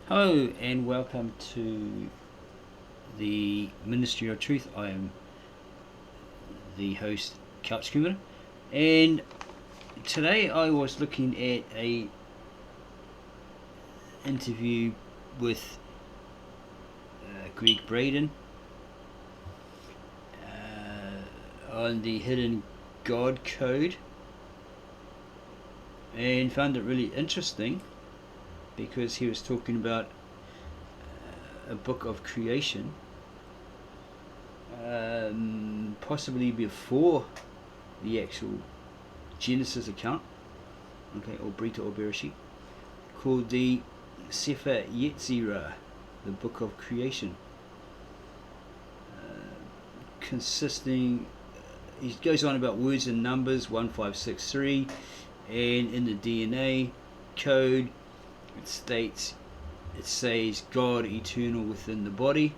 Hello and welcome to the Ministry of Truth. I am the host, Couch Commuter, and today I was looking at a interview with Gregg Braden on the Hidden God Code, and found it really interesting because he was talking about a book of creation, possibly before the actual Genesis account, or Brita or Bereshit, called the Sefer Yetzira, the book of creation, consisting. He goes on about words and numbers 1563, and in the DNA code it says God eternal within the body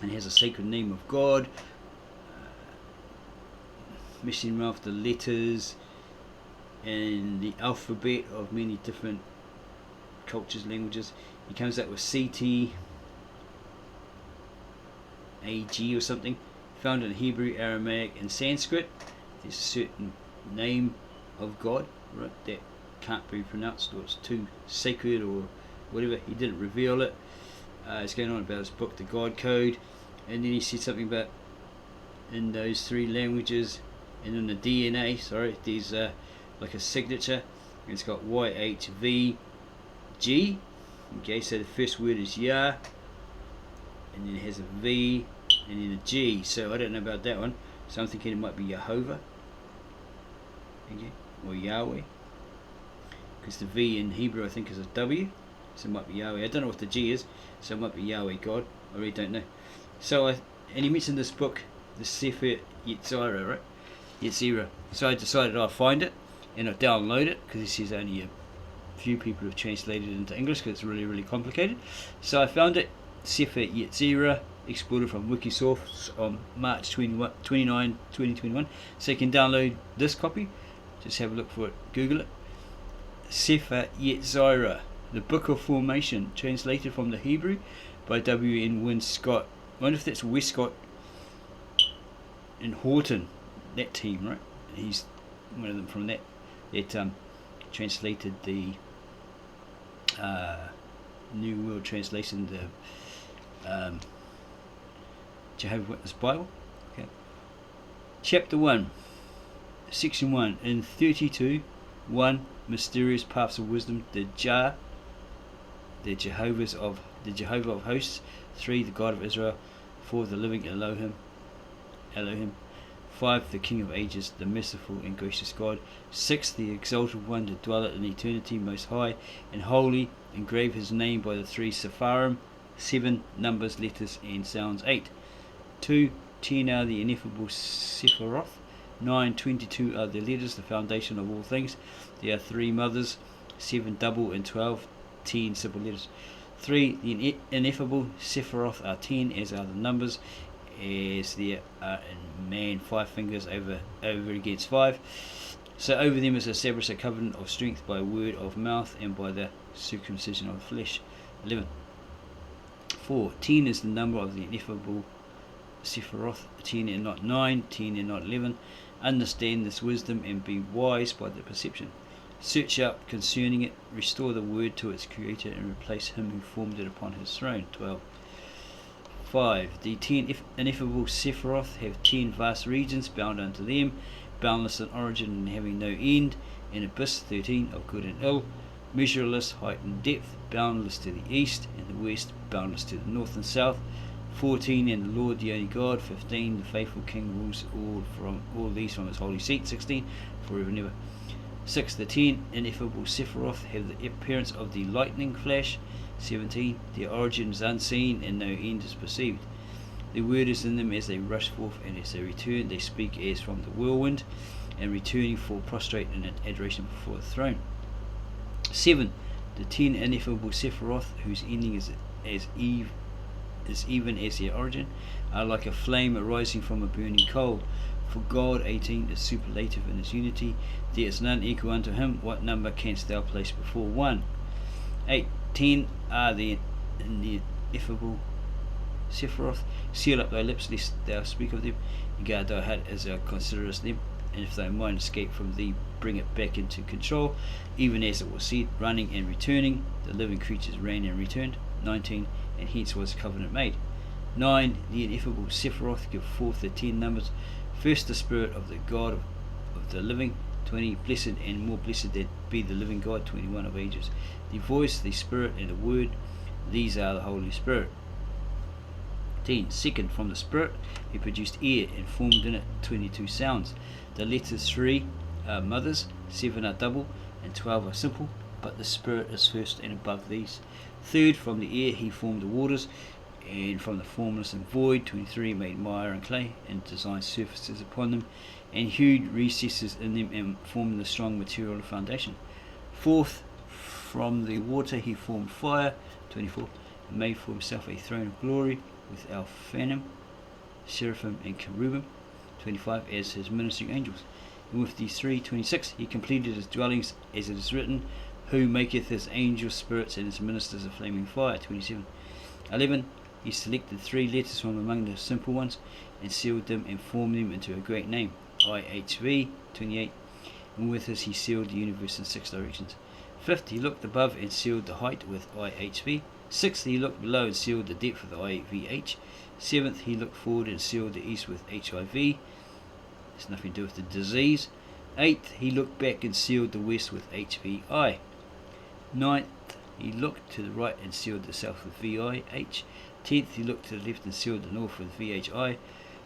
and has a sacred name of God, messing around with the letters and the alphabet of many different cultures, languages. He comes up with CT AG or something, found in Hebrew, Aramaic and Sanskrit. There's a certain name of God, right, that can't be pronounced, or it's too sacred or whatever. He didn't reveal it. He's going on about his book, the God Code, and then he said something about in those three languages and in the DNA, there's like a signature. It's got YHVG. Okay, so the first word is Yah, and then it has a V and then a G. So I don't know about that one. So I'm thinking it might be Jehovah, okay, or Yahweh, because the V in Hebrew I think is a W, so it might be Yahweh. I don't know what the G is, so it might be Yahweh God. I really don't know. So and he mentioned this book, the Sefer Yetzira, right? Yetzira. So I decided I'll find it and I'll download it, because this is only a few people have translated it into English because it's really, really complicated. So I found it, Sefer Yetzira, exported from Wikisource on March 29, 2021. So you can download this copy. Just have a look for it, Google it. Sefer Yetzira, the Book of Formation, translated from the Hebrew by W.N. Wynne Scott. I wonder if that's Westcott and Horton, that team, right? He's one of them from that translated the New World Translation, the Jehovah's Witness Bible. Okay. Chapter 1, Section 1, in 32, 1, Mysterious Paths of Wisdom, the Jehovah of Hosts, 3, the God of Israel, 4, the living Elohim, 5, the King of Ages, the merciful and gracious God, 6, the exalted one that dwelleth in eternity, most high and holy, engrave his name by the 3 Sepharim, 7, numbers, letters and sounds, 8, 2, 10 are the ineffable sefirot, 9, 22 are the letters, the foundation of all things. There are 3 mothers, 7 double and 12, 10 simple letters. 3, the ineffable sefirot are 10, as are the numbers, as there are in man 5 fingers over against 5. So over them is established a covenant of strength by word of mouth and by the circumcision of the flesh. 11. 4, 10 is the number of the ineffable sefirot, 10 and not 9, 10 and not 11. Understand this wisdom and be wise by the perception. Search out concerning it, restore the word to its creator and replace him who formed it upon his throne. 12. 5. The 10 ineffable Sephiroth have 10 vast regions bound unto them, boundless in origin and having no end. An abyss, 13, of good and ill, measureless height and depth, boundless to the east and the west, boundless to the north and south. 14, and the Lord the only God. 15, the faithful King rules all these from his holy seat. 16, forever and ever. 6, the 10 ineffable Sephiroth have the appearance of the lightning flash. 17, their origin is unseen and no end is perceived. The word is in them as they rush forth, and as they return they speak as from the whirlwind, and returning fall prostrate in adoration before the throne. 7, the 10 ineffable Sephiroth, whose ending is even as their origin, are like a flame arising from a burning coal. For God, 18, is superlative in his unity. There is none equal unto him. What number canst thou place before 1? 8. 10 are the ineffable sefirot. Seal up thy lips lest thou speak of them, and guard thy heart as thou considerest them. And if thy mind escape from thee, bring it back into control, even as it was said, running and returning. The living creatures ran and returned. 19. And hence was covenant made. 9. The ineffable sefirot give forth the 10 numbers. First, the spirit of the God of the living. 20. Blessed and more blessed that be the living God. 21 of ages. The voice, the spirit, and the word, these are the Holy Spirit. 10. Second, from the spirit he produced air and formed in it 22 sounds. The letters 3 are mothers, 7 are double, and 12 are simple, but the spirit is first and above these. Third, from the air he formed the waters, and from the formless and void. 23. Made mire and clay, and designed surfaces upon them, and hewed recesses in them, and formed the strong material foundation. Fourth, from the water he formed fire. 24. And made for himself a throne of glory, with Alphanim, Seraphim, and Cherubim. 25. As his ministering angels. And with these three. 26. He completed his dwellings, as it is written, who maketh his angels spirits and his ministers a flaming fire. 27. 11. He selected 3 letters from among the simple ones, and sealed them and formed them into a great name, IHV. 28. And with this he sealed the universe in 6 directions. 5th, he looked above and sealed the height with IHV. 6th, he looked below and sealed the depth with IVH. 7th, he looked forward and sealed the east with HIV. It's nothing to do with the disease. 8th, he looked back and sealed the west with HVI. 9th, he looked to the right and sealed the south with VIH. 10th, he looked to the left and sealed the north with VHI.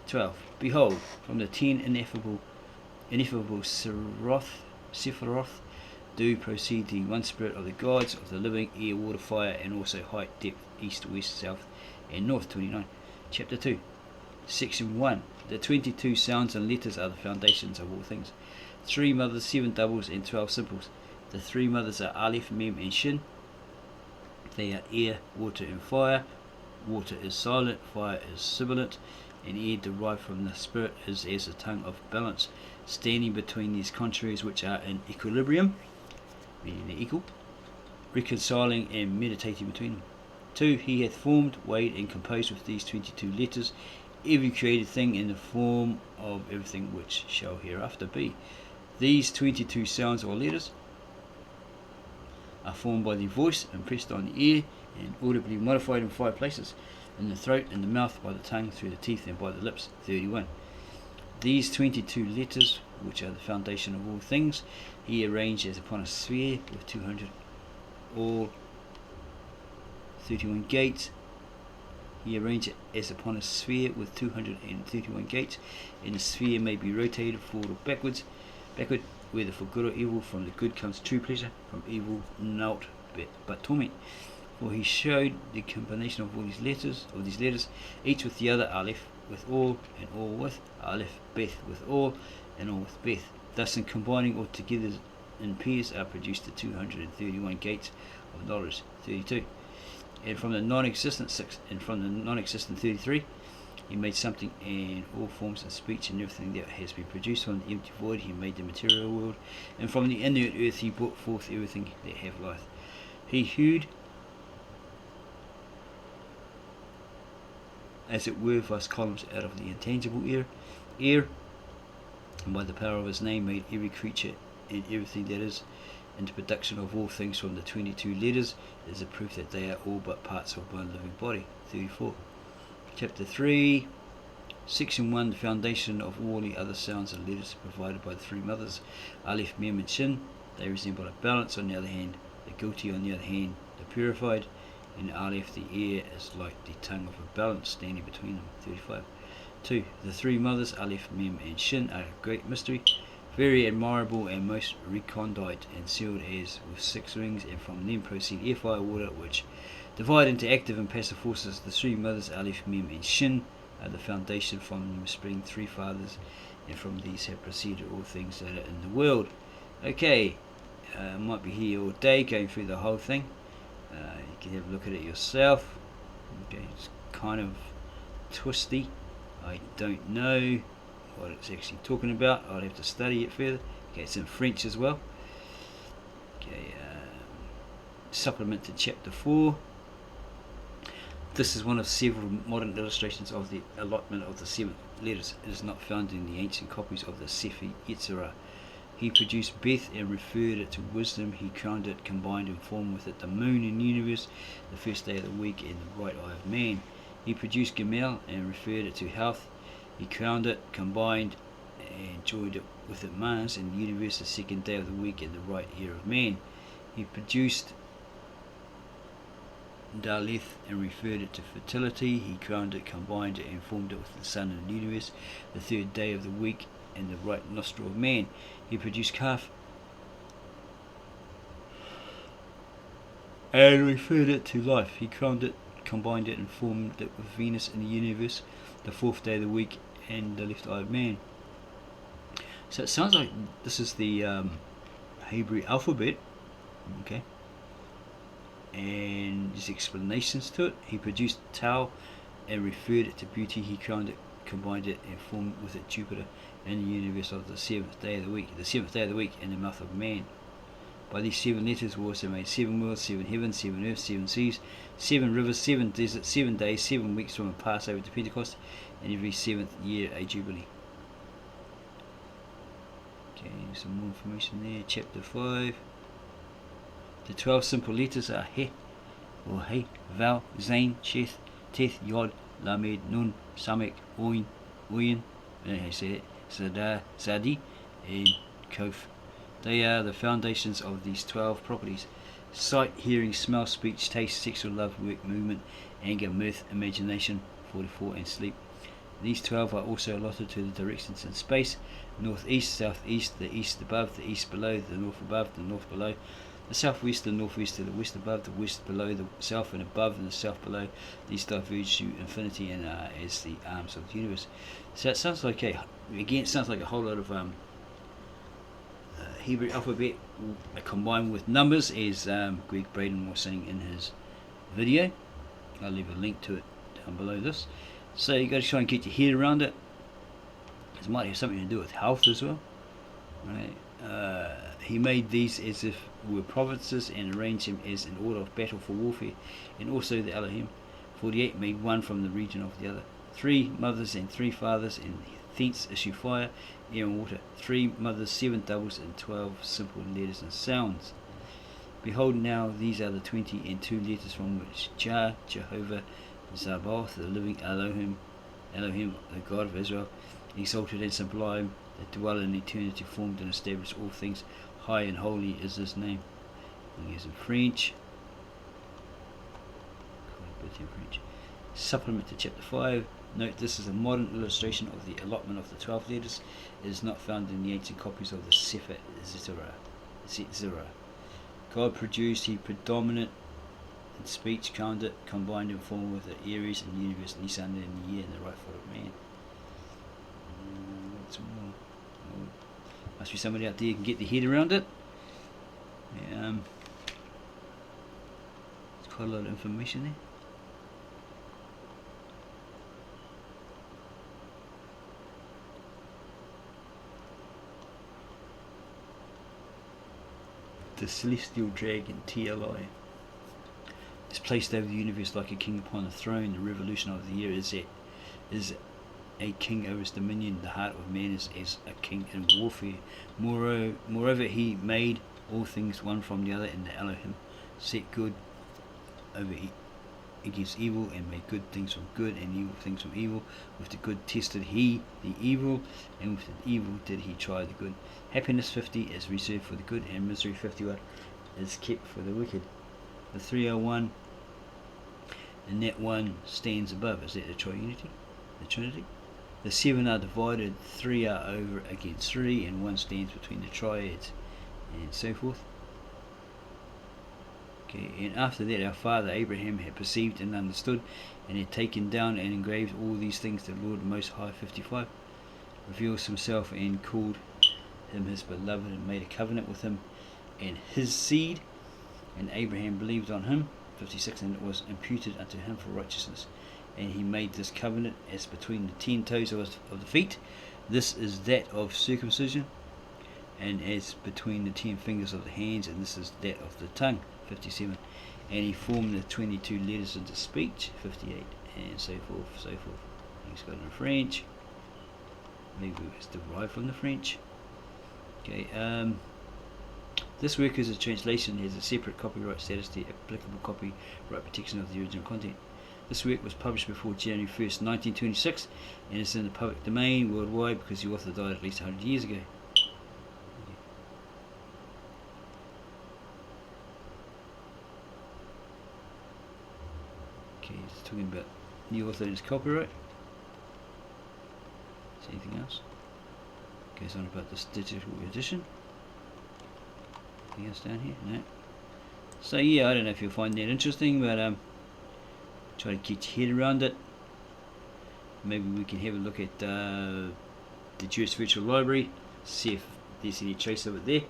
12. Behold, from the 10 ineffable sefirot do proceed the one spirit of the gods of the living, air, water, fire, and also height, depth, east, west, south, and north. 29. Chapter 2. Section 1. The 22 sounds and letters are the foundations of all things. 3 mothers, 7 doubles, and 12 simples. The 3 mothers are Aleph, Mem, and Shin. They are air, water, and fire. Water is silent, fire is sibilant, and air derived from the spirit is as a tongue of balance, standing between these contraries which are in equilibrium, meaning they're equal, reconciling and meditating between them. 2. He hath formed, weighed, and composed with these 22 letters every created thing in the form of everything which shall hereafter be. These 22 sounds or letters are formed by the voice, impressed on the ear, and audibly modified in 5 places: in the throat, in the mouth, by the tongue, through the teeth, and by the lips. 31. These 22 letters, which are the foundation of all things, he arranged as upon a sphere with 200, all 31 gates. He arranged it as upon a sphere with 231 gates, and the sphere may be rotated forward or backward, whether for good or evil. From the good comes true pleasure, from evil naught but torment. For he showed the combination of all these letters, each with the other, Aleph with all, and all with Aleph, Beth with all, and all with Beth. Thus, in combining all together in pairs, are produced the 231 gates of knowledge. 32. And from the non-existent 6, and from the non-existent 33, he made something in all forms of speech, and everything that has been produced from the empty void he made the material world, and from the inert earth he brought forth everything that have life. He hewed, as it were, vast columns out of the intangible air, and by the power of his name made every creature and everything that is, and the production of all things from the 22 letters is a proof that they are all but parts of one living body. 34. Chapter 3. Section 1. The foundation of all the other sounds and letters provided by the 3 mothers, Aleph, Mem, and Shin. They resemble a balance on the other hand, the guilty on the other hand, the purified. In Aleph, the air is like the tongue of a balance standing between them. 35. 2. The 3 mothers, Aleph, Mem, and Shin, are a great mystery, very admirable and most recondite, and sealed as with 6 rings, and from them proceed air, fire, water, which divide into active and passive forces. The 3 mothers, Aleph, Mem, and Shin, are the foundation. From them spring 3 fathers, and from these have proceeded all things that are in the world. Okay, might be here all day going through the whole thing. You can have a look at it yourself. Okay, it's kind of twisty. I don't know what it's actually talking about. I'll have to study it further. Okay, it's in French as well. Okay, supplement to chapter 4. This is one of several modern illustrations of the allotment of the 7 letters. It is not found in the ancient copies of the Sefer Yetzira. He produced Beth and referred it to wisdom. He crowned it, combined and formed with it the moon and universe, the first day of the week, and the right eye of man. He produced Gimel and referred it to health. He crowned it, combined and joined it with it Mars and the universe, the second day of the week, and the right ear of man. He produced Daleth and referred it to fertility. He crowned it, combined it, and formed it with the sun and the universe, the third day of the week, and the right nostril of man. He produced Kaf and referred it to life. He crowned it, combined it, and formed it with Venus and the universe, the fourth day of the week, and the left eye of man. So it sounds like this is the Hebrew alphabet, okay? And there's explanations to it. He produced Tau and referred it to beauty. He crowned it, combined it, and formed with it Jupiter and the universe of the 7th day of the week. The 7th day of the week in the mouth of man. By these 7 letters were also made 7 worlds, 7 heavens, 7 earths, 7 seas, 7 rivers, 7 deserts, 7 days, 7 weeks from a Passover to Pentecost, and every 7th year a jubilee. Okay, some more information there. Chapter 5. The 12 simple letters are He, or He, Val, Zain, Sheth, Teth, Yod, Lamed, Nun, Samek, Oin, Oyin, I don't know how you say it, Sadar, Zadi, and Kof. They are the foundations of these 12 properties: sight, hearing, smell, speech, taste, sexual love, work, movement, anger, mirth, imagination, 44, and sleep. These 12 are also allotted to the directions in space: northeast, southeast, the east above, the east below, the north above, the north below, the southwest, the northwest, to the west above, the west below, the south and above, and the south below. These diverge to infinity and are as the arms of the universe. So it sounds like it sounds like a whole lot of Hebrew alphabet combined with numbers, as Gregg Braden was saying in his video. I'll leave a link to it down below this. So you got to try and get your head around it. It might have something to do with health as well. Right? He made these as if were provinces and arranged them as an order of battle for warfare, and also the Elohim. 48 made one from the region of the other. 3 mothers and 3 fathers, and thence issue fire, air and water. 3 mothers, 7 doubles, and 12 simple letters and sounds. Behold now, these are the 22 letters from which Jah, Jehovah, Zabaoth, the living Elohim, the God of Israel, exalted and sublime, that dwell in eternity, formed and established all things. High and holy is his name. And here's in French. Supplement to chapter 5. Note, this is a modern illustration of the allotment of the 12 letters. It is not found in the ancient copies of the Sefer Yetzira. God produced, he predominant in speech, crowned it, combined and formed with the Aries and universe, Nisan and the year, and the right foot of man. What's more? Must be somebody out there who can get their head around it. There's quite a lot of information there. The celestial dragon TLI is placed over the universe like a king upon a throne. The revolution of the year is a king over his dominion. The heart of man is as a king in warfare. Moreover, he made all things one from the other, and the Elohim set good over against evil, and made good things from good, and evil things from evil. With the good tested he the evil, and with the evil did he try the good. Happiness 50 is reserved for the good, and misery 51 is kept for the wicked. The 301, and that one stands above. Is that the triunity? The Trinity? The 7 are divided, 3 are over against 3, and 1 stands between the triads, and so forth. Okay, and after that our father Abraham had perceived and understood, and had taken down and engraved all these things. The Lord Most High, 55, reveals himself and called him his beloved, and made a covenant with him and his seed, and Abraham believed on him, 56, and it was imputed unto him for righteousness. And he made this covenant as between the 10 toes of the feet. This is that of circumcision, and as between the 10 fingers of the hands, and this is that of the tongue, 57. And he formed the 22 letters into speech, 58, and so forth, so forth. He's got it in French. Maybe it's derived from the French. Okay, this work is a translation, has a separate copyright status, the applicable copyright protection of the original content. This work was published before January 1st, 1926, and is in the public domain worldwide because the author died at least 100 years ago. Okay, it's talking about the author and his copyright. Is there anything else? Goes on about this digital edition. Anything else down here? No. So yeah, I don't know if you'll find that interesting, but try to get your head around it. Maybe we can have a look at the Jewish Virtual Library, see if there's any trace of it there.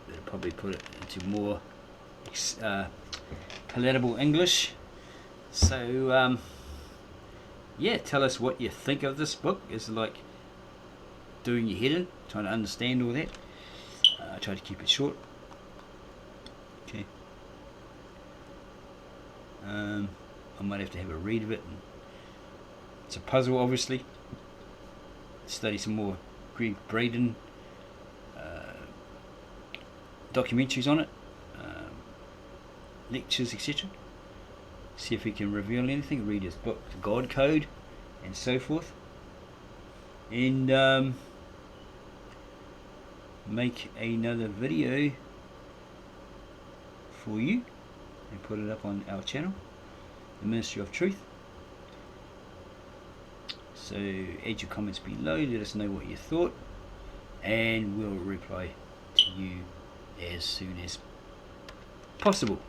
That'll probably put it into more palatable English. So yeah, tell us what you think of this book. Is it like doing your head in, trying to understand all that? I try to keep it short. Okay. I might have to have a read of it. It's a puzzle, obviously. Study some more Gregg Braden documentaries on it, lectures, etc. See if he can reveal anything. Read his book, The God Code, and so forth. And make another video for you and put it up on our channel, The Ministry of Truth. So add your comments below, let us know what you thought, and we'll reply to you as soon as possible.